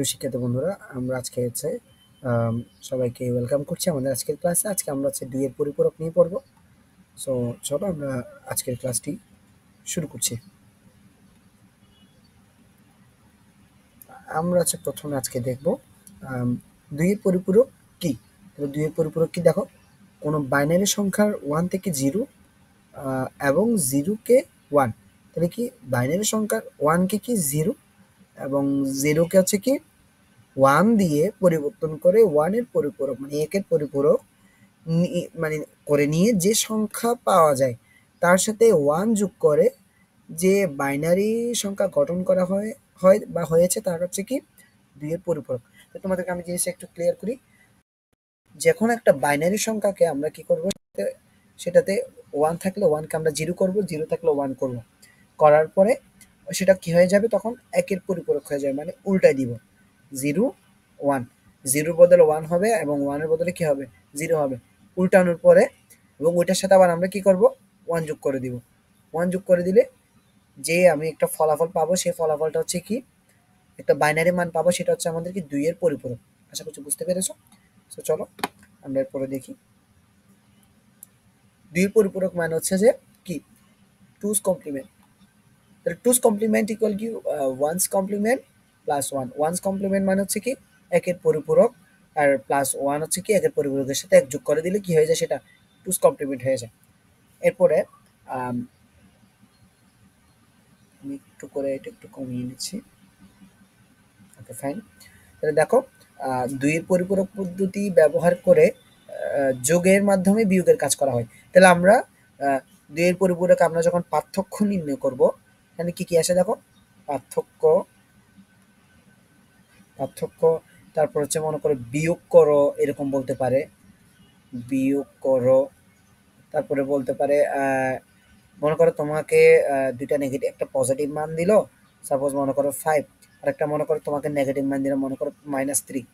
প্রিয় শিক্ষার্থী বন্ধুরা, আমরা আজকে সবাইকে ওয়েলকাম করছি আমাদের আজকের ক্লাসে। আজকে আমরা ২ এর পরিপূরক নিয়ে পড়ব। সো চলো আমরা আজকের ক্লাসটি শুরু করছি। আমরা প্রথমে আজকে দেখব ২ এর পরিপূরক কি। তাহলে ২ এর পরিপূরক কি দেখো, কোনো বাইনারি সংখ্যার 1 থেকে 0 এবং 0 কে 1। তাহলে কি বাইনারি সংখ্যার 1 কে কি 0 এবং 0 কে কি 1 দিয়ে পরিবর্তন করে 1 এর পরিপূরক মানে 1 এর পরিপূরক মানে করে নিয়ে যে সংখ্যা পাওয়া যায় তার সাথে 1 যোগ করে যে বাইনারি সংখ্যা গঠন করা হয় বা হয়েছে তার হচ্ছে কি 2 এর পরিপূরক। তো তোমাদেরকে আমি জিনিসটা একটু ক্লিয়ার করি। যখন একটা বাইনারি সংখ্যাকে আমরা কি করব, সেটাতে 1 থাকলে 1 কে আমরা 0 করব, 0 থাকলে 1 করব। করার পরে সেটা কি হয়ে যাবে, তখন 1 এর পরিপূরক হয়ে যাবে, মানে উল্টায় দিব। 0 1, 0 এর বদলে 1 হবে এবং 1 এর বদলে কি হবে 0 হবে। উল্টানোর পরে এবং ওইটার সাথে আবার আমরা কি করব 1 যোগ করে দিব। 1 যোগ করে দিলে যে আমি একটা ফলাফল পাবো, সেই ফলাফলটা হচ্ছে কি একটা বাইনারি মান পাবো, সেটা হচ্ছে আমাদের কি 2 এর পরিপূরক। আশা করছি বুঝতে পেরেছো। তো চলো আমরা এরপরে দেখি। 2 এর পরিপূরক মানে হচ্ছে যে কি 2's কমপ্লিমেন্ট। তাহলে 2's কমপ্লিমেন্ট ইকুয়াল কি 1's complement plus 1। 1's complement মানে হচ্ছে কি 1 এর পরিপূরক, আর প্লাস 1 হচ্ছে কি 1 এর পরিপূরকের সাথে 1 যোগ করে দিলে কি হয়ে যায়, সেটা 2's কমপ্লিমেন্ট হয়ে যায়। এরপরে আমি একটু করে এটা একটু কমিয়ে নিচ্ছি। Okay fine. তাহলে দেখো 2 এর পরিপূরক পদ্ধতি ব্যবহার করে যোগের মাধ্যমে বিয়োগের কাজ করা হয়। তাহলে আমরা 2 এর পরিপূরক আমরা যখন পার্থক্য নির্ণয় করব, এখানে কি কি আসে দেখো, পার্থক্য, পার্থক্য, তারপর হচ্ছে মনে করো বিয়োগ করো, এরকম বলতে পারে বিয়োগ করো। তারপরে বলতে পারে মনে করো তোমাকে দুইটা নেগেটিভ, একটা পজিটিভ মান দিল, সাপোজ মনে করো 5, আর একটা মনে করো তোমাকে নেগেটিভ মান দিল মনে করো -3।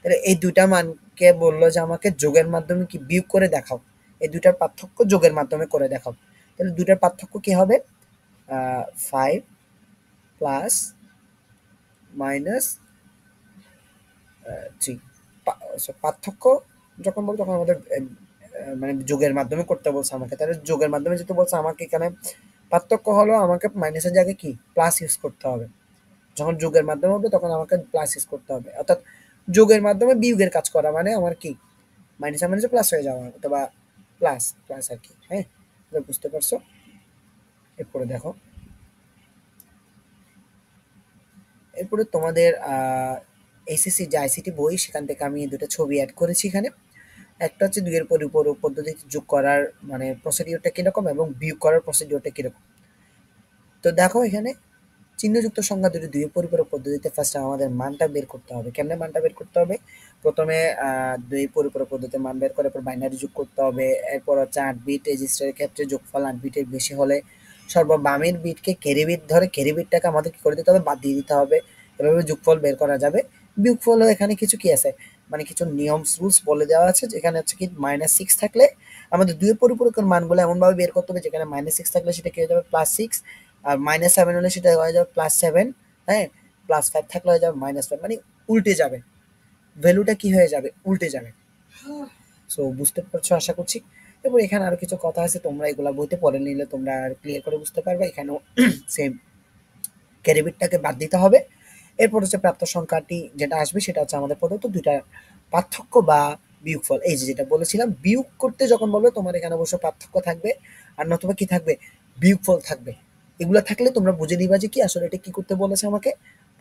তাহলে এই দুইটা মানকে বললো যে আমাকে যোগের মাধ্যমে কি বিয়োগ করে দেখাও, এই দুইটার পার্থক্য যোগের মাধ্যমে করে দেখাও। তাহলে দুইটার পার্থক্য কি হবে, 5 প্লাস -3। পার্থক্য যখন বলবো তখন আমাদের মানে যোগের মাধ্যমে করতে বলছে আমাকে, তাহলে যোগের মাধ্যমে যেহেতু বলছে আমাকে, এখানে পার্থক্য হলো আমাকে মাইনাসের জায়গায় কি প্লাস ইউজ করতে হবে। যখন যোগের মাধ্যমে হবে তখন আমাকে প্লাস ইউজ করতে হবে, অর্থাৎ যোগের মাধ্যমে বিয়োগের কাজ করা মানে আমার কি মাইনাসে মাইনাসে প্লাস হয়ে যাওয়া, অথবা প্লাস প্লাস আর কি। হ্যাঁ, বুঝতে পারছো। এরপরে দেখো, এরপরে তোমাদের এসএসসি যে আইসিটি বই, সেখান থেকে আমি দুটো ছবি অ্যাড করেছি এখানে। একটা হচ্ছে 2 এর পরিপূরক পদ্ধতিতে যোগ করার মানে প্রসিডিওরটা কিরকম এবং বিয়োগ করার প্রসিডিওরটা কিরকম। তো দেখো এখানে চিহ্নযুক্ত সংখ্যা দুটি 2 এর পরিপূরক পদ্ধতিতে ফার্স্ট আমাদের মানটা বের করতে হবে। কেমনে মানটা বের করতে হবে, প্রথমে 2 পরিপূরক পদ্ধতিতে মান বের করে এরপর বাইনারি যোগ করতে হবে। এরপর হচ্ছে 8 বিট রেজিস্টারের ক্ষেত্রে যোগফল 8 বিটের বেশি হলে সর্ববামের বিটকে ক্যারি বিট ধরে ক্যারি বিটটাকে আমাদের কি করে দিতে হবে, বাদ দিয়ে দিতে হবে। এভাবে যোগফল বের করা যাবে। বিয়োগফলও এখানে কিছু কি আছে, মানে কিছু নিয়ম রুলস বলে দেওয়া আছে, যেখানে হচ্ছে কি -6 থাকলে আমাদের 2 এর পরিপূরকের মানগুলো এমনভাবে বের করতে হবে যেখানে -6 থাকলে সেটা কি হয়ে যাবে +6, আর -7 হলে সেটা হয়ে যাবে +7। হ্যাঁ, +5 থাকলে হয়ে যাবে -5, মানে উল্টে যাবে, ভ্যালুটা কি হয়ে যাবে, উল্টে যাবে। সো বুঝতে পারছো আশা করছি। এরপর এখানে আরো কিছু কথা আছে, তোমরা এগুলা বইতে পড়ে নিলে তোমরা আর ক্লিয়ার করে বুঝতে পারবে। এখানেও সেম ক্যারিবিটটাকে বাদ দিতে হবে। এরপর হচ্ছে প্রাপ্ত সংখ্যাটি যেটা আসবে সেটা হচ্ছে আমাদের প্রদত্ত দুইটা পার্থক্য বা বিয়োগফল। এই যে যেটা বলেছিলাম, বিয়োগ করতে যখন বলবে তোমার এখানে অবশ্য পার্থক্য থাকবে, আর নতুবা কি থাকবে, বিয়োগফল থাকবে। এগুলো থাকলে তোমরা বুঝে নিবা যে কি আসলে এটা কি করতে বলেছে আমাকে,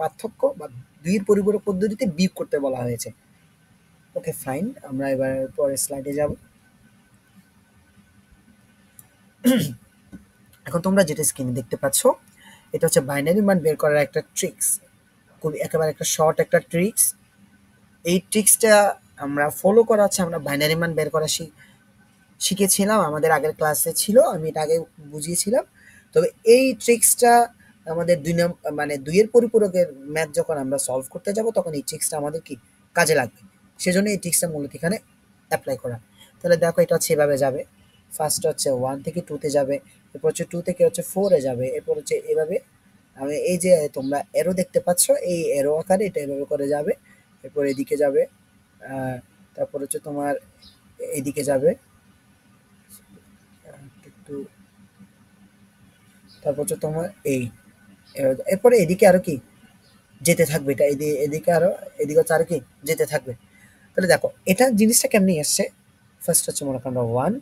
পার্থক্য বা 2 এর পরিপূরক পদ্ধতিতে বিয়োগ করতে বলা হয়েছে। ওকে ফাইন, আমরা এবার পরের স্লাইডে যাব। এখন তোমরা যেটা স্ক্রিনে দেখতে পাচ্ছ, এটা হচ্ছে বাইনারি মান বের করার একটা ট্রিক্স, খুবই একেবারে একটা শর্ট একটা ট্রিক্স। এই ট্রিক্সটা আমরা ফলো করা হচ্ছে, আমরা বাইনারি মান বের করা শিখেছিলাম, আমাদের আগের ক্লাসে ছিল, আমি এটা আগে বুঝিয়েছিলাম। তবে এই ট্রিক্সটা আমাদের মানে 2 এর পরিপূরকের ম্যাথ যখন আমরা সলভ করতে যাব তখন এই ট্রিক্সটা আমাদের কি কাজে লাগবে। সেজন্য এই ট্রিক্সটা মূলত এখানে এপ্লাই করা। তাহলে দেখো এটা হচ্ছে এভাবে যাবে। ফার্স্ট হচ্ছে 1 থেকে 2 তে যাবে, এরপর হচ্ছে 2 থেকে হচ্ছে 4 এ যাবে, এরপর হচ্ছে এভাবে আমি এই যে তোমরা অ্যারো দেখতে পাচ্ছ, এই অ্যারো আকারে এটা এভাবে করে যাবে। এরপর এদিকে যাবে, আহ, তারপর হচ্ছে তোমার এদিকে যাবে, একটু, তারপর হচ্ছে তোমার এই এরপরে এদিকে আরো কি যেতে থাকবে, এটা এদিকে এদিকে আরো, এদিকে হচ্ছে আরো কি যেতে থাকবে। তাহলে দেখো এটা জিনিসটা কেমনি আসছে। ফার্স্ট হচ্ছে মনে করো ওয়ান,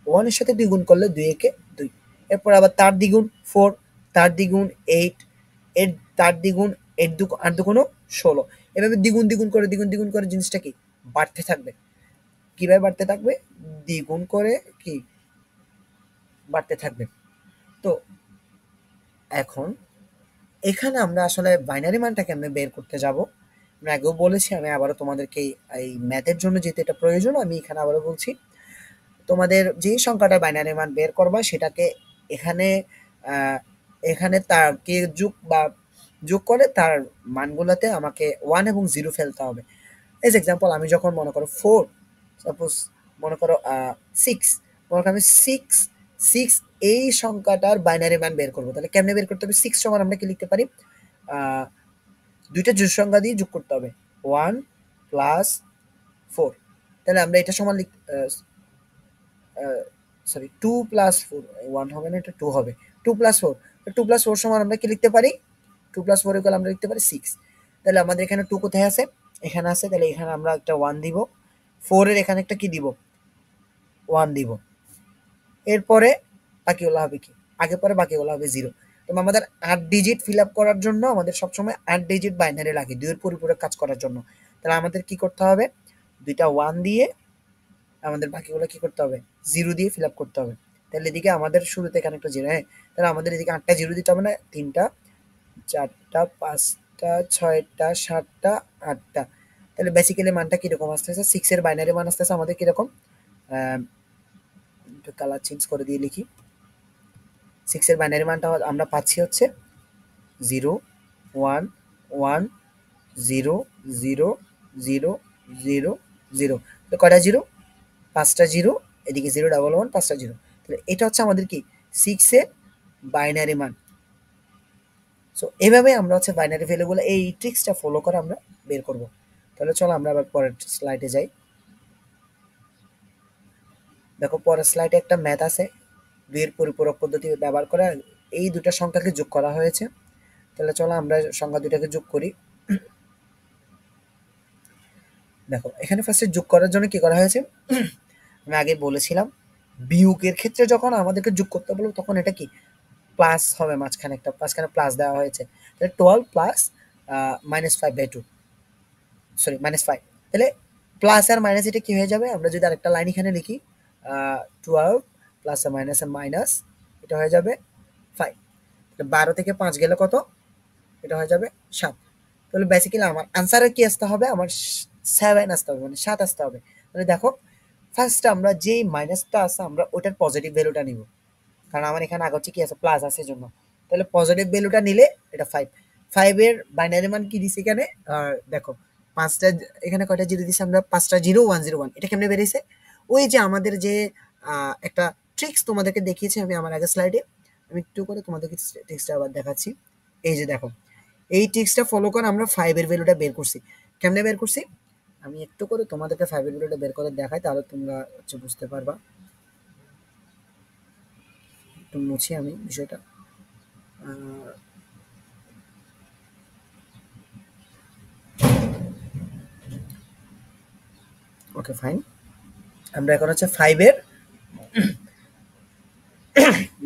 ওয়ানের সাথে দ্বিগুণ করলে দুই একে দুই, এরপর আবার তার দ্বিগুণ ফোর, তার দ্বিগুণ এইট, এর তার দ্বিগুণ, এর দু আট দুগুণও 16। এভাবে দ্বিগুণ দ্বিগুণ করে দ্বিগুণ দ্বিগুণ করে জিনিসটা কি বাড়তে থাকবে। কিভাবে বাড়তে থাকবে? দ্বিগুণ করে কি বাড়তে থাকবে। তো এখন এখানে আমরা আসলে বাইনারি মানটা কেমনে বের করতে যাব। আমি আগেও বলেছি, আমি আবারও তোমাদেরকে এই ম্যাথের জন্য যেহেতু এটা প্রয়োজন, আমি এখানে আবারও বলছি। তোমাদের যে সংখ্যাটা বাইনারি মান বের করবা সেটাকে এখানে আহ, এখানে তার কে যোগ বা যোগ করে তার মানগুলোতে আমাকে ওয়ান এবং জিরো ফেলতে হবে। এজ এক্সাম্পল, আমি যখন মনে করো ফোর, সাপোজ মনে করো সিক্স, মনে করো আমি সিক্স, সিক্স এই সংখ্যাটার বাইনারি মান বের করবো, তাহলে কেমনে বের করতে হবে? সিক্স সমান আমরা কি লিখতে পারি? আহ, দুইটা জোড় সংখ্যা দিয়ে যোগ করতে হবে, ওয়ান প্লাস ফোর। তাহলে আমরা এটা সমান sorry two plus four, one হবে না, এটা টু হবে। Two plus four, two plus four সমান আমরা কি লিখতে পারি? টু প্লাস ফোর ইকুয়াল আমরা লিখতে পারি সিক্স। তাহলে আমাদের এখানে টু কোথায় আছে? এখানে আছে, তাহলে এখানে আমরা একটা ওয়ান দিব, ফোর এর এখানে একটা কি দিব? ওয়ান দিব। এরপরে বাকিগুলো হবে কি? আগে পরে বাকিগুলো হবে জিরো। তো আমাদের ৮ ডিজিট ফিল আপ করার জন্য আমাদের সবসময় ৮ ডিজিট বাইনারি লাগে ২ এর পরিপূরক কাজ করার জন্য। তাহলে আমাদের কি করতে হবে? ২ টা 1 দিয়ে আমাদের বাকিগুলো কি করতে হবে? 0 দিয়ে ফিল আপ করতে হবে। তাহলে এদিকে আমাদের শুরুতে এখানে একটা 0, হ্যাঁ? তাহলে আমাদের এদিকে ৮ টা 0 দিতে হবে না? ৩ টা, ৪ টা, ৫ টা, ৬ টা, ৭ টা, ৮ টা। তাহলে বেসিক্যালি মানটা কিরকম আসতেছে? 6 এর বাইনারি মান আসতেছে আমাদের কিরকম? আ একটু কালার চেঞ্জ করে দিয়ে লিখি। 6 এর বাইনারি মানটা আমরা পাচ্ছি হচ্ছে 0, 1, 1, 0, 0, 0, 0, 0। তো কয়টা 0? ৫ টা 0, এদিকে 0 ডাবল 1, ৫ টা 0। তাহলে এটা হচ্ছে আমাদের কি 6 এর বাইনারি মান। সো এভাবে আমরা হচ্ছে বাইনারি ভ্যালুগুলো এই ট্রিক্সটা ফলো করে আমরা বের করব। তাহলে চলো আমরা আবার পরের স্লাইডে যাই। দেখো পরের স্লাইডে একটা ম্যাথ আছে। ২ এর পরিপূরক পদ্ধতি ব্যবহার করে এই দুটা সংখ্যাকে যোগ করা হয়েছে। তাহলে চলো আমরা সংখ্যা দুটাকে যোগ করি। দেখো এখানে ফার্স্টে যোগ করার জন্য কি করা হয়েছে? আমি আগে বলেছিলাম, বিয়োগের ক্ষেত্রে যখন আমাদেরকে যোগ করতে বলবো তখন এটা কি প্লাস হবে, মাঝখানে একটা মাঝখানে প্লাস দেওয়া হয়েছে। তাহলে 12 প্লাস -5/2, সরি -5। তাহলে প্লাস আর মাইনাস এটা কি হয়ে যাবে? আমরা যদি আরেকটা লাইন এখানে লিখি, 12 প্লাস আর মাইনাস এটা হয়ে যাবে 5। 12 থেকে 5 গেলে কত? এটা হয়ে যাবে 7। তাহলে বেসিক্যালি আমার আনসারে কি আসতে হবে? আমার 7 আসতে হবে, মানে 7 আসতে হবে। তাহলে দেখো ফার্স্ট আমরা যেই মাইনাসটা আছে আমরা ওটার পজিটিভ ভ্যালুটা নিব। কারণ আমার এখানে আগে হচ্ছে কি আছে? প্লাস আছে জন্য। তাহলে পজিটিভ ভ্যালুটা নিলে এটা 5। 5 এর বাইনারি মান কি দিছি এখানে? দেখো ৫ টা, এখানে কয়টা 0 দিছি আমরা? ৫ টা 0, 101। এটা কেমনে বেরিয়েছে? ওই যে আমাদের যে একটা ট্রিক্স তোমাদেরকে দেখিয়েছি আমি আমার আগের স্লাইডে। আমি একটু করে তোমাদেরকে ট্রিক্সটা আবার দেখাচ্ছি। এই যে দেখো, এই ট্রিক্সটা ফলো করে আমরা 5 এর ভ্যালুটা বের করছি। কেমনে বের করছি? আমি একটু করে তোমাদেরকে 5 এর ভ্যালুটা বের করে দেখাই, তাহলে তোমরা হচ্ছে বুঝতে পারবা। একটু মুছি আমি বিষয়টা। আ ওকে ফাইন। আমরা এখন হচ্ছে 5 এর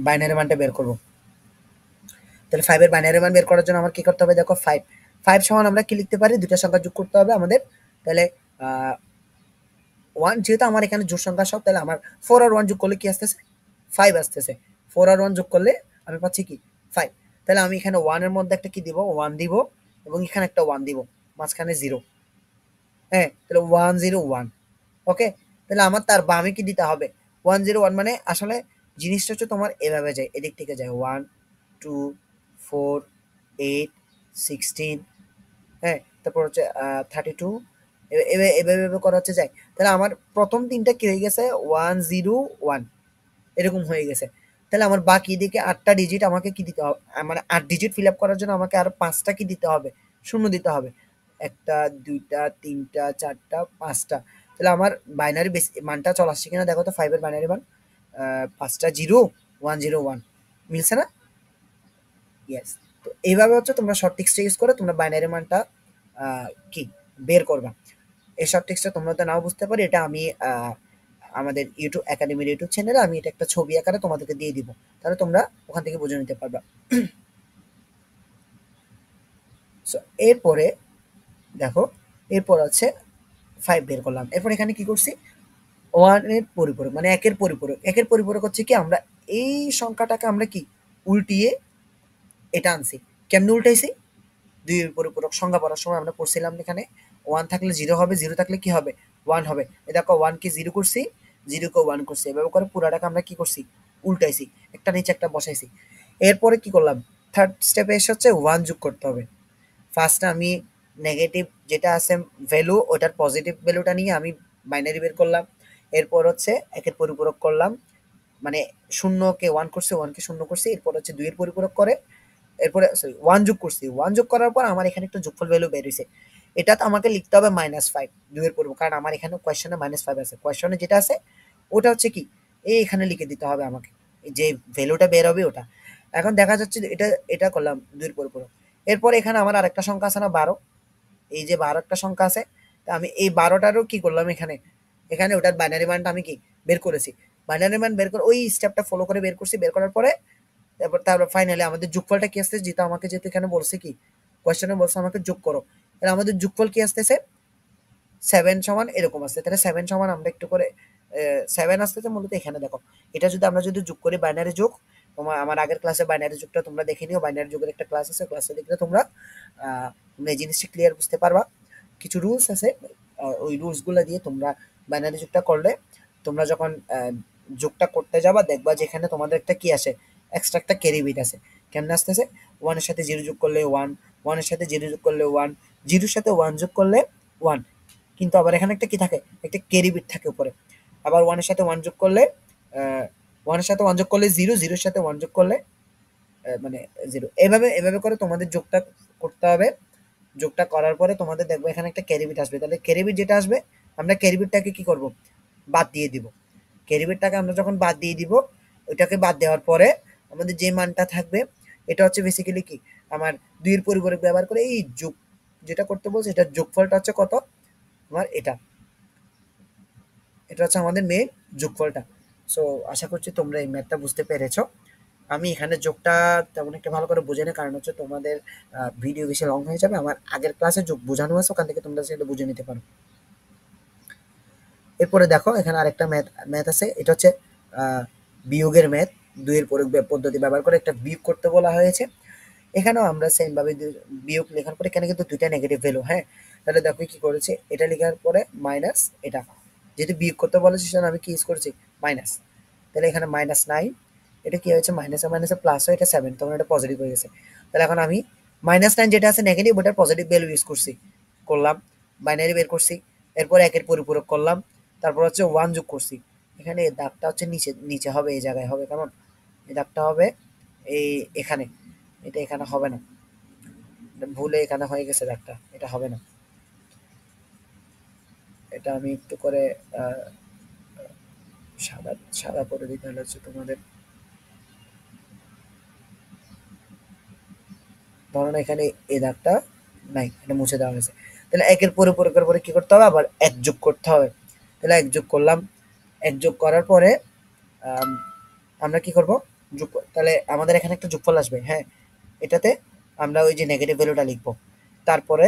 বাইনারি মানটা বের করব। তাহলে 5 এর বাইনারি মান বের করার জন্য আমার কি করতে হবে? দেখো 5, 5 সমান আমরা কি লিখতে পারি? দুইটা সংখ্যা যোগ করতে হবে আমাদের। তাহলে আ 1 যেহেতু আমার এখানে জোড় সংখ্যা সব, তাহলে আমার 4 আর 1 যোগ করলে কি আসতেছে? 5 আসতেছে। 4 আর 1 যোগ করলে আমি পাচ্ছি কি? 5। তাহলে আমি এখানে 1 এর মধ্যে একটা কি দিব? 1 দিব এবং এখানে একটা 1 দিব। মাঝখানে 0। হ্যাঁ? তাহলে 101। ওকে? তাহলে আমার তার বামে কি দিতে হবে? 101 মানে আসলে জিনিসটা হচ্ছে তোমার এভাবে যায়। এদিক থেকে যায় 1, 2, 4, 8, 16, হ্যাঁ? তারপর হচ্ছে 32, এভাবে করা হচ্ছে যায়। তাহলে আমার ১ম ৩ টা কি হয়ে গেছে? 101 এরকম হয়ে গেছে। তাহলে আমার বাকি দিকে 8টা ডিজিট আমাকে কি দিতে হবে, মানে 8 ডিজিট ফিল আপ করার জন্য আমাকে আরো 5টা কি দিতে হবে, শূন্য দিতে হবে। 1টা 2টা 3টা 4টা 5টা। তাহলে আমার বাইনারি বেস মানটা চলে আসছে কিনা দেখো তো, 5 এর বাইনারি মান 5টা 0 1 0 1 মিলছে না? ইয়েস। তো এইভাবে হচ্ছে তোমরা শর্ট টিক্সটা ইউজ করে তোমরা বাইনারি মানটা কি বের করবা। এই শর্ট টিক্সটা তোমরা তো নাও বুঝতে পারি, এটা আমি আমাদের ইউটিউব একাডেমির ইউটিউব চ্যানেলে আমি এটা একটা ছবি আকারে তোমাদেরকে দিয়ে দিব, তাহলে তোমরা ওখান থেকে বুঝে নিতে পারবা। সো এরপরে দেখো, এরপর আছে 5 বের করলাম, এরপর এখানে কি করছি, 1 এর পরিপূরক মানে 1 এর পরিপূরক। 1 এর পরিপূরক হচ্ছে কি, আমরা এই সংখ্যাটাকে আমরা কি উল্টিয়ে এটা আনছি। কেমনে উল্টাইছি? 2 এর পরিপূরক সংখ্যা পড়ার সময় আমরা পড়ছিলাম এখানে 1 থাকলে 0 হবে, 0 থাকলে কি হবে? 1 হবে। এই দেখো 1 কে 0 করছি, 0 কে 1 করছি। এভাবে করে পুরাটাকে আমরা কি করছি? উল্টাইছি। একটা নিচে একটা বসাইছি। এরপরে কি করলাম? থার্ড স্টেপে এসে হচ্ছে 1 যোগ করতে হবে। ফার্স্টে আমি নেগেটিভ যেটা আছে ভ্যালু, ওটার পজিটিভ ভ্যালুটা নিয়ে আমি বাইনারি বের করলাম। এরপর হচ্ছে 1 এর পরিপূরক করলাম, মানে 0 কে 1 করছি, 1 কে 0 করছি। এরপর হচ্ছে 2 এর পরিপূরক করে, এরপরে সরি 1 যোগ করছি। 1 যোগ করার পর আমার এখানে একটা যোগফল ভ্যালু বের হইছে। এটাতে আমাকে লিখতে হবে -5 2 এর পরিপূরক, কারণ আমার এখানে কোয়েশ্চনে -5 আছে। কোয়েশ্চনে যেটা আছে ওটা হচ্ছে কি, এখানে লিখে দিতে হবে আমাকে। যে ভ্যালুটা বের হবে ওটা। এখন দেখা যাচ্ছে যে এটা করলাম 2 এর পরিপূরক। এরপর এখানে আমার আরেকটা সংখ্যা আছে না 12, এই যে 12 একটা সংখ্যা আছে, তা আমি এই 12টারও কি করলাম এখানে, এখানে ওটার বাইনারি মানটা আমি কি বের করেছি। বাইনারি মান বের করে ওই স্টেপটা ফলো করে বের করছি। বের করার পরে তারপর ফাইনালি আমাদের যোগফলটা কি আসছে, যেটা আমাকে যেহেতু এখানে বলছে কি কোয়েশ্চনে বলছে আমাকে যোগ করো, তাহলে আমাদের যোগফল কি আসতেছে 7 সমান এরকম আসছে। তাহলে 7 সমান আমরা একটু করে 7 আসতেছে মূলত এখানে দেখো। এটা যদি আমরা যদি যোগ করি বাইনারি যোগ, তোমার আমার আগের ক্লাসে বাইনারি যোগটা তোমরা দেখে নিও, বাইনারি যোগের একটা ক্লাস আছে, ক্লাসে দেখলে তোমরা এই জিনিসটা ক্লিয়ার বুঝতে পারবা। কিছু রুলস আছে, ওই রুলসগুলো দিয়ে তোমরা বাইনারি যোগটা করলে, তোমরা যখন যোগটা করতে যাবা দেখবা যেখানে তোমাদের একটা কি আসে, এক্সট্রা একটা ক্যারি বিট আছে। কেমনে আসতেছে? 1 এর সাথে 0 যোগ করলে 1, 1 এর সাথে 0 যোগ করলে 1, 0 এর সাথে 1 যোগ করলে 1। কিন্তু আবার এখানে একটা কি থাকে, একটা ক্যারি বিট থাকে উপরে। আবার 1 এর সাথে 1 যোগ করলে 1 এর সাথে 1 যোগ করলে 0, 0 এর সাথে 1 যোগ করলে মানে 0। এভাবে করে তোমাদের যোগটা করতে হবে। যোগটা করার পরে তোমাদের দেখবে এখানে একটা ক্যারি বিট আসবে। তাহলে ক্যারি বিট যেটা আসবে, আমরা ক্যারি বিটটাকে কি করব? বাদ দিয়ে দিব। ক্যারি বিটটাকে আমরা যখন বাদ দিয়ে দিব, ওইটাকে বাদ দেওয়ার পরে আমাদের যে মানটা থাকবে, এটা হচ্ছে বেসিক্যালি কি, আমার 2 এর পরিপূরক ব্যবহার করে এই যোগ যেটা করতে বলছে, এটার যোগফলটা হচ্ছে কত? আমার এটা। এটা হচ্ছে আমাদের মেইন যোগফলটা। সো আশা করছি তোমরা এই ম্যাথটা বুঝতে পেরেছো। আমি এখানে যোগটা তেমন একটা ভালো করে বুঝাই না, কারণ হচ্ছে তোমাদের ভিডিও বেশি লং হয়ে যাবে। আমার আগের ক্লাসে যোগ বোঝানো আছে, ওখান থেকে তোমরা সেটা বুঝে নিতে পারো। এরপরে দেখো এখানে আরেকটা ম্যাথ ম্যাথ আছে, এটা হচ্ছে বিয়োগের ম্যাথ। 2 এর পদ্ধতি ব্যবহার করে একটা বিয়োগ করতে বলা হয়েছে। এখানেও আমরা সেম ভাবে বিয়োগ লেখার পরে এখানে কিন্তু দুইটা নেগেটিভ ভ্যালু, হ্যাঁ। তাহলে দেখো কি করেছে, এটা লেখার পরে মাইনাস এটা, যেহেতু বিয়োগ করতে বলেছে সেজন্য আমি কি ইউজ করেছি, মাইনাস। তাহলে এখানে -9, এটা কি হয়েছে, মাইনাসে মাইনাসে প্লাস হয়ে এটা 7, তখন এটা পজিটিভ হয়ে গেছে। তাহলে এখন আমি -9 যেটা আছে নেগেটিভ, ওটার পজিটিভ ভ্যালু ইউজ করছি, করলাম, বাইনারি বের করছি। এরপর একের পরিপূরক করলাম, তারপর হচ্ছে 1 যোগ করছি। এখানে এই দাগটা হচ্ছে নিচে নিচে হবে, এই জায়গায় হবে, কেমন, এই দাগটা হবে এই এখানে, এটা এখানে হবে না, এটা ভুলে এখানে হয়ে গেছে দাগটা, এটা হবে না। এটা আমি একটু করে আহ, সাদা সাদা করে দিতে হলে হচ্ছে তোমাদের, ধরো না এখানে এই দাগটা নাই, এটা মুছে দেওয়া হয়েছে। তাহলে একের পরিপূরকের পরে কি করতে হবে, আবার 1 যোগ করতে হবে। তাহলে 1 যোগ করলাম, 1 যোগ করার পরে আম, আমরা কি করব, তাহলে আমাদের এখানে একটা যোগফল আসবে, হ্যাঁ। এটাতে আমরা ওই যে নেগেটিভ ভ্যালুটা লিখবো। তারপরে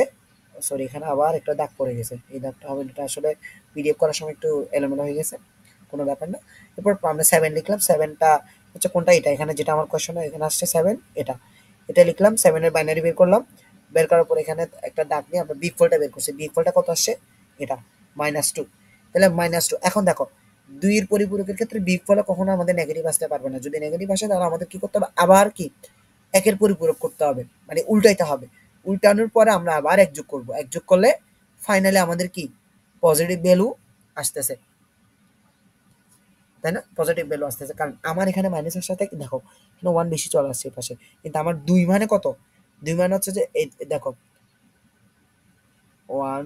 সরি, এখানে আবার একটা দাগ পড়ে গেছে, এই দাগটা হবে না, এটা আসলে পিডিএফ করার সময় একটু এলোমেলো হয়ে গেছে, কোনো ব্যাপার না। এরপর আমরা 7 লিখলাম, 7টা হচ্ছে কোনটা, এটা এখানে যেটা আমার কোয়েশ্চন এখানে আসছে 7, এটা এটা লিখলাম। 7 এর বাইনারি বের করলাম। বের করার পর এখানে একটা দাগ নিয়ে আমরা বিগ ফলটা বের করছি। বিগ ফলটা কত আসছে, এটা -2। তাহলে -2। এখন দেখো 2 এর পরিপূরকের ক্ষেত্রে বিগ ফলে কখনো আমাদের নেগেটিভ আসতে পারবে না। যদি নেগেটিভ আসে তাহলে আমাদের কি করতে হবে, আবার কি একের পরিপূরক করতে হবে, মানে উল্টাইতে হবে। উল্টানোর পরে আমরা আবার 1 যোগ করব। 1 যোগ করলে ফাইনালি আমাদের কি পজিটিভ ভ্যালু আসতেছে। তাই না? পজিটিভ ভ্যালু আসতেছে। কারণ আমার এখানে মাইনাসের সাথে দেখো এখানে 1 বেশি চলে আসছে এপাশে। কিন্তু আমার ২ মানে কত? ২ মানে হচ্ছে যে এই দেখো 1,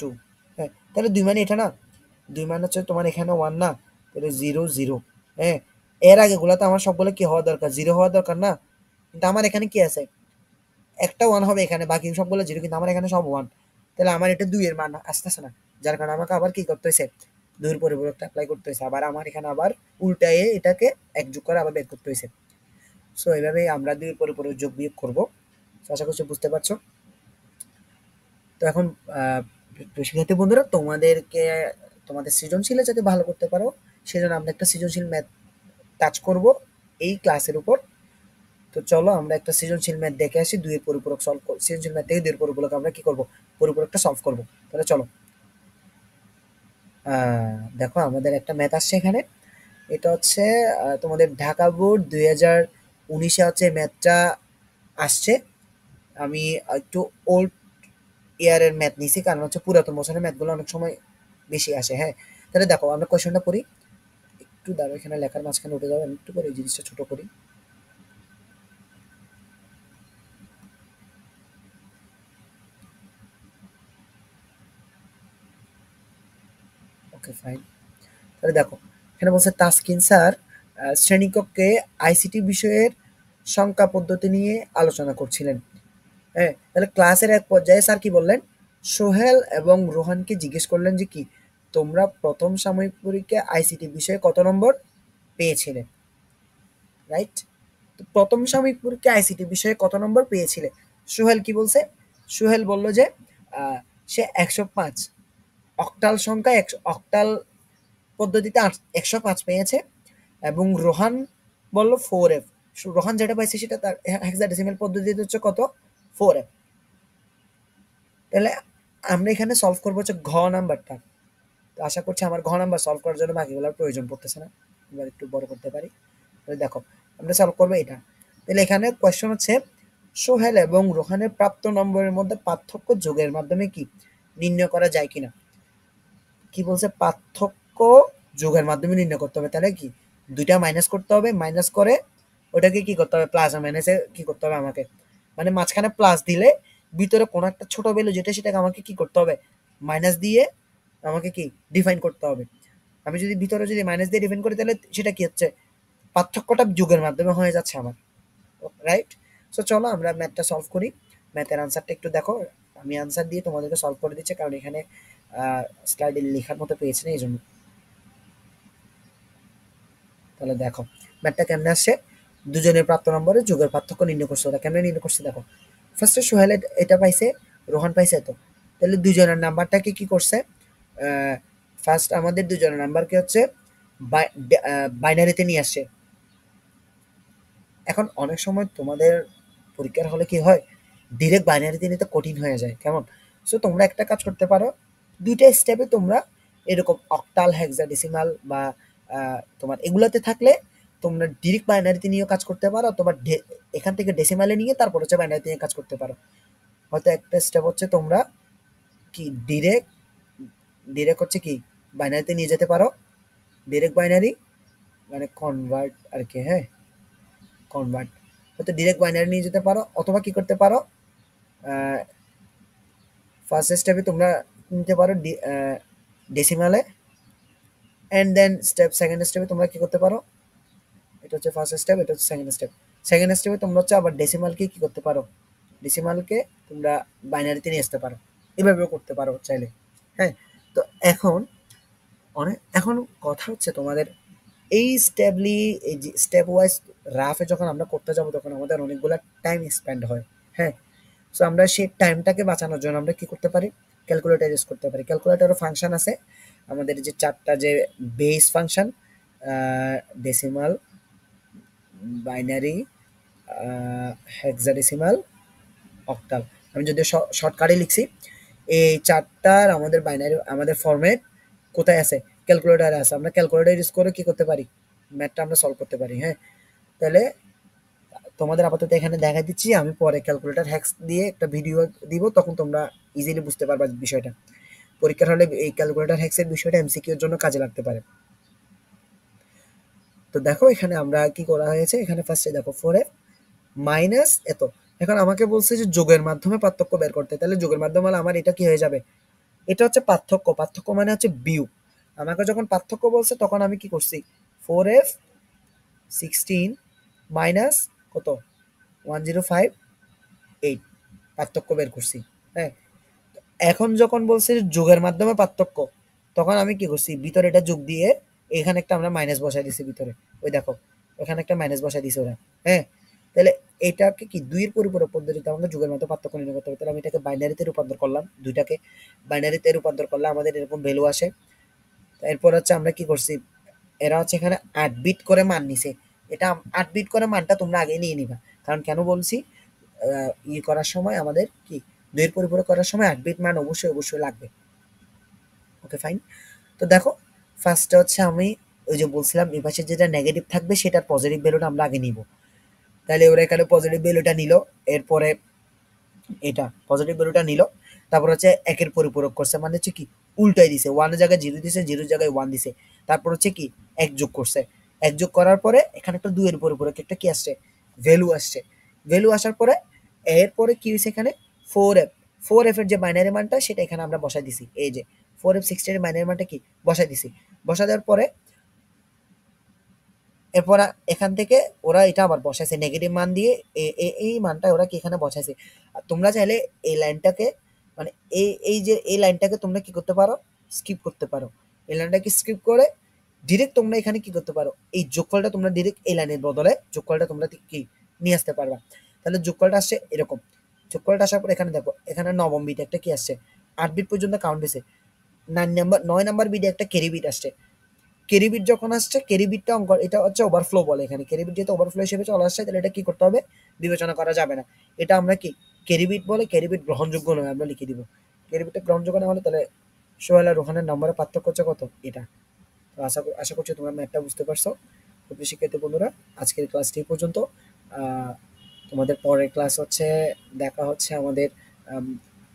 2, হ্যাঁ? তাহলে ২ মানে এটা না? ২ মানে হচ্ছে তোমার এখানে 1 না? তাহলে 0, 0, হ্যাঁ? এর আগেগুলা তো আমার সবগুলো কি হওয়া দরকার? 0 হওয়া দরকার না? কিন্তু আমার এখানে কি আছে? একটা 1 হবে এখানে, বাকি সবগুলো 0, কিন্তু আমার এখানে সব 1। তাহলে আমার এটা ২ এর মান আসতেছে না। যার কারণে আমাকে আবার কি করতে হইছে? ২ এর পরিবর্তে এপ্লাই করতে হইছে। আবার আমার এখানে আবার উল্টায়ে এটাকে ১ যোগ করে আবার বের করতে হইছে। সো এভাবেই আমরা ২ এর পরিপূরক যোগ বিয়োগ করব। সো আশা করছি বুঝতে পারছো। তো এখন শিক্ষার্থী বন্ধুরা, তোমাদেরকে তোমাদের সৃজনশীলে যাতে ভালো করতে পারো সেজন্য আমরা একটা সৃজনশীল ম্যাথ টাচ করব এই ক্লাসের উপর। তো চলো আমরা একটা সৃজনশীল ম্যাথ দেখে আসি। দুইয়ের পরিপূরক সলভ, সৃজনশীল ম্যাথ থেকে দুইয়ের পরিপূরক আমরা কি করব? পরিপূরকটা সলভ করব। তাহলে চলো। দেখো আমাদের একটা ম্যাথ আসছে এখানে। এটা হচ্ছে তোমাদের ঢাকা বোর্ড 2019-এ হচ্ছে ম্যাথটা আসছে। আমি একটু ওল্ড ইয়ারের ম্যাথ নিছি, কারণ হচ্ছে পুরাতন বছরের ম্যাথগুলো অনেক সময় বেশি আসে। হ্যাঁ, তাহলে দেখো আমরা কোয়েশনটা পড়ি। একটু দাঁড়াও, এখানে লেখার মাঝখানে উঠে যাবে, আমি একটু করে এই জিনিসটা ছোট করি। Okay fine. তাহলে দেখো এখানে বলছে তাসকিন স্যার শ্রেণীকক্ষে আইসিটি বিষয়ের সংখ্যা পদ্ধতি নিয়ে আলোচনা করছিলেন। হ্যাঁ, তাহলে ক্লাসের এক পর্যায়ে স্যার কি বললেন? সোহেল এবং রোহানকে জিজ্ঞেস করলেন যে কি তোমরা প্রথম সাময়িক পরীক্ষায় আইসিটি বিষয়ে কত নম্বর পেয়েছিলে? রাইট? তো প্রথম সাময়িক পরীক্ষায় আইসিটি বিষয়ে কত নম্বর পেয়েছিলে? সোহেল কি বলছে? সোহেল বলল যে সে ১০৫ অক্টাল সংখ্যা, অক্টাল পদ্ধতিতে ১০৫ পেয়েছে। এবং রোহান বলল 4F। রোহান যেটা পাইছে সেটা তার হেক্সাডেসিমাল পদ্ধতিতে হচ্ছে কত? 4F। তাহলে আমরা এখানে সলভ করবো হচ্ছে ঘ নাম্বারটা। তো আশা করছি আমার ঘ নাম্বার সলভ করার জন্য বাকিগুলোর প্রয়োজন পড়তেছে না। এবার একটু বড় করতে পারি। তাহলে দেখো আমরা সলভ করবো এটা। তাহলে এখানে কোয়েশ্চন হচ্ছে সোহেল এবং রোহানের প্রাপ্ত নম্বরের মধ্যে পার্থক্য যোগের মাধ্যমে কি নির্ণয় করা যায় কিনা। কি বলছে? পার্থক্য যোগের মাধ্যমে নির্ণয় করতে হবে। তাহলে কি দুইটা মাইনাস করতে হবে, মাইনাস করে ওটাকে কি করতে হবে? প্লাস আর মাইনাসে কি করতে হবে আমাকে? মানে মাঝখানে প্লাস দিলে ভিতরে কোনো একটা ছোট ভ্যালু যেটা সেটাকে আমাকে কি করতে হবে? মাইনাস দিয়ে আমাকে কি ডিফাইন করতে হবে। আমি যদি ভিতরে যদি মাইনাস দিয়ে ডিফাইন করি তাহলে সেটা কি হচ্ছে? পার্থক্যটা যোগের মাধ্যমে হয়ে যাচ্ছে আমার। রাইট? সো চলো আমরা ম্যাথটা সলভ করি। ম্যাথের আনসারটা একটু দেখো। আমি আনসার দিয়ে তোমাদেরকে সলভ করে দিচ্ছি, কারণ এখানে স্লাইডে লেখার মতো পেয়েছি না এই জন্য। তাহলে দেখো ম্যাথটা কেমনে আসছে। দুজনের প্রাপ্ত নম্বরে যোগের পার্থক্য নির্ণয় করছে। ওরা কেমনে নির্ণয় করছে দেখো। ফার্স্টে সোহেল এটা পাইছে, রোহন পাইছে এত। তাহলে দুজনের নাম্বারটাকে কি করছে? ফার্স্ট আমাদের দুজনের নাম্বারকে হচ্ছে বাইনারিতে নিয়ে আসছে। এখন অনেক সময় তোমাদের পরীক্ষার হলে কি হয়, ডিরেক্ট বাইনারিতে নিতে কঠিন হয়ে যায় কেমন। সো তোমরা একটা কাজ করতে পারো, দুইটা স্টেপে তোমরা এরকম অক্টাল, হেক্সাডেসিমাল বা তোমার এগুলাতে থাকলে তোমরা ডিরেক্ট বাইনারিতে নিয়েও কাজ করতে পারো, অথবা এখান থেকে ডেসিমালে নিয়ে তারপর হচ্ছে বাইনারিতে নিয়ে কাজ করতে পারো। হয়তো একটা স্টেপ হচ্ছে তোমরা কি ডিরেক্ট ডিরেক্ট হচ্ছে কি বাইনারিতে নিয়ে যেতে পারো। ডিরেক্ট বাইনারি মানে কনভার্ট আর কি, হ্যাঁ, কনভার্ট। হয়তো ডিরেক্ট বাইনারি নিয়ে যেতে পারো, অথবা কি করতে পারো, ফার্স্ট স্টেপে তোমরা নিতে পারো ডেসিমালে, অ্যান্ড দেন সেকেন্ড স্টেপে তোমরা কি করতে পারো, এটা হচ্ছে ফার্স্ট স্টেপ, এটা হচ্ছে সেকেন্ড স্টেপ। সেকেন্ড স্টেপে তোমরা হচ্ছে আবার ডেসিমালকে কি করতে পারো, ডেসিমালকে তোমরা বাইনারিতে নিয়ে আসতে পারো। এভাবেও করতে পারো চাইলে। হ্যাঁ, তো এখন এখন কথা হচ্ছে তোমাদের এই স্টেপলি, এই যে স্টেপ ওয়াইজ রাফে যখন আমরা করতে যাব তখন আমাদের অনেকগুলো টাইম স্পেন্ড হয়। হ্যাঁ, সো আমরা সেই টাইমটাকে বাঁচানোর জন্য আমরা কি করতে পারি? ক্যালকুলেটর ইউজ করতে পারি। ক্যালকুলেটরের ফাংশন আছে আমাদের, যে চারটা যে base function, decimal, binary, hexadecimal, octal. আমি যদি শর্টকাটে লিখছি, এই চারটার আমাদের বাইনারি আমাদের ফরম্যাট কোথায় আছে? ক্যালকুলেটরে আছে। আমরা ক্যালকুলেটর ইউজ করে কি করতে পারি? ম্যাথটা আমরা সলভ করতে পারি। হ্যাঁ, তাহলে তোমাদের আপাতত এখানে দেখা দিচ্ছি, আমি পরে ক্যালকুলেটর হ্যাক্স দিয়ে একটা ভিডিও দিব, তখন তোমরা ইজিলি বুঝতে পারবা বিষয়টা। পরীক্ষার হলে এই ক্যালকুলেটর হ্যাক্সের বিষয়টা এমসিকিউ এর জন্য কাজে লাগতে পারে। তো দেখো এখানে আমরা কি করা হয়েছে, এখানে ফার্স্টে দেখো 4f মাইনাস এত। এখন আমাকে বলছে যে যোগের মাধ্যমে পার্থক্য বের করতে, তাহলে যোগের মাধ্যমে হলে আমার এটা কি হয়ে যাবে, এটা হচ্ছে পার্থক্য, পার্থক্য মানে হচ্ছে বিয়োগ। আমাকে যখন পার্থক্য বলছে তখন আমি কি করছি, 4f 16 মাইনাস কত 1058 পার্থক্য বের করছি। হ্যাঁ, এখন যখন বলছে যে যোগের মাধ্যমে পার্থক্য, তখন আমি কি করছি, ভিতরে এটা যোগ দিয়ে এখানে একটা আমরা মাইনাস বসাই দিছি ভিতরে, ওই দেখো এখানে একটা মাইনাস বসাই দিছে ওরা। হ্যাঁ, তাহলে এটাকে কি দুইয়ের পরিপূরক পদ্ধতিতে আমাকে যোগের মধ্যে পার্থক্য নির্ণয় করতে হবে। তাহলে আমি এটাকে বাইনারিতে রূপান্তর করলাম, দুইটাকে বাইনারিতে রূপান্তর করলে আমাদের এরকম ভ্যালু আসে। এরপর হচ্ছে আমরা কি করছি, এরা হচ্ছে এখানে ৮ বিট করে মান নিছে। এটা ৮ বিট করে মানটা তোমরা আগে নিয়ে নিবা, কারণ কেন বলছি, ই করার সময় আমাদের কি দুইয়ের পরিপূরক করার সময় ৮ বিট মান অবশ্যই অবশ্যই লাগবে। Okay fine. তো দেখো ফার্স্টে হচ্ছে আমি ওই যে বলছিলাম এই পাশে যেটা নেগেটিভ থাকবে সেটার পজিটিভ ভ্যালুটা আমরা আগে নিব। তাহলে ওরা এখানে পজিটিভ ভ্যালুটা নিল, এরপরে এটা পজিটিভ ভ্যালুটা নিল, তারপর হচ্ছে একের পরিপূরক করছে, মানে হচ্ছে কি উল্টাই দিছে, ওয়ানের জায়গায় জিরো দিছে, জিরোর জায়গায় ওয়ান দিছে, তারপর হচ্ছে কি এক যোগ করছে, এক যোগ করার পরে এখানে একটা দুইয়ের পরিপূরক একটা কি আসছে, ভ্যালু আসছে। ভ্যালু আসার পরে এরপরে কি হয়েছে এখানে 4f, 4f এর যে বাইনারি মানটা সেটা এখানে আমরা বসাই দিছি, এই যে 4f 16 এর বাইনারি মানটা কি বসাই দিছি। বসা দেওয়ার পরে এরপর এখান থেকে ওরা এটা আবার বসাইছে নেগেটিভ মান দিয়ে, এই মানটা ওরা কি এখানে বসাইছে। আর তোমরা চাইলে এই লাইনটাকে, মানে এই যে এই লাইনটাকে তোমরা কি করতে পারো, স্কিপ করতে পারো। এই লাইনটাকে স্কিপ করে ডিরেক্ট তোমরা এখানে কি করতে পারো, এই যোগফলটা তোমরা ডিরেক্ট এই লাইনের বদলে যোগফলটা তোমরা কি নিয়ে আসতে পারবা। তাহলে যোগফলটা আসছে এরকম, যোগফলটা আসার পর এখানে দেখো এখানে নবম বিট একটা কি আসছে, ৮ বিট পর্যন্ত কাউন্ট দিছে, 9 নাম্বার বিটে একটা ক্যারি বিট আসছে। ক্যারি বিট যখন আসছে, ক্যারি বিটটা অঙ্ক, এটা হচ্ছে ওভারফ্লো বলে এখানে, ক্যারি বিট যেহেতু ওভারফ্লো হিসেবে চলে আসছে, তাহলে এটা কি করতে হবে, বিবেচনা করা যাবে না। এটা আমরা কি ক্যারি বিট বলে, ক্যারি বিট গ্রহণযোগ্য নয়, আমরা লিখে দিব। ক্যারি বিটটা গ্রহণযোগ্য না হলে তাহলে সোহেল আর রোহানের নম্বরের পার্থক্য হচ্ছে কত, এটা। তো আশা করছি তোমরা ম্যাথটা বুঝতে পারছো। প্রিয় শিক্ষার্থী বন্ধুরা, আজকের ক্লাসটি এই পর্যন্ত। আহ, তোমাদের পরের ক্লাস হচ্ছে, দেখা হচ্ছে আমাদের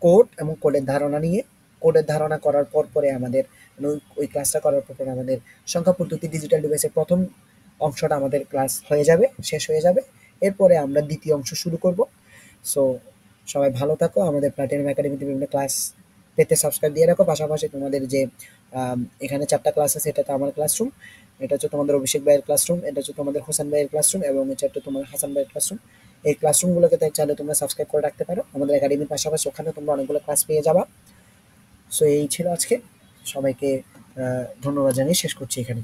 কোড এবং কোডের ধারণা নিয়ে। কোডের ধারণা করার পর পরে আমাদের, মানে ওই ক্লাসটা করার পর পরে আমাদের সংখ্যা পদ্ধতি ডিজিটাল ডিভাইসের প্রথম অংশটা আমাদের ক্লাস হয়ে যাবে, শেষ হয়ে যাবে। এরপরে আমরা দ্বিতীয় অংশ শুরু করব। সো সবাই ভালো থাকো, আমাদের প্লাটিনাম একাডেমিতে বিভিন্ন ক্লাস পেতে সাবস্ক্রাইব দিয়ে রাখো। পাশাপাশি তোমাদের যে এখানে 4টা ক্লাস আছে, এটা তো আমার ক্লাসরুম, এটা হচ্ছে তোমাদের অভিষেক ভাইয়ের ক্লাসরুম, এটা হচ্ছে তোমাদের হোসেন ভাইয়ের ক্লাসরুম, এবং এটা হচ্ছে তোমার হাসান ভাইয়ের ক্লাসরুম। এই ক্লাসরুমগুলোকে তাই চাইলে তোমরা সাবস্ক্রাইব করে রাখতে পারো আমাদের একাডেমির পাশাপাশি, ওখানে তোমরা অনেকগুলো ক্লাস পেয়ে যাবা। সো এই ছিল আজকে, সবাইকে ধন্যবাদ জানিয়ে শেষ করছি এখানে।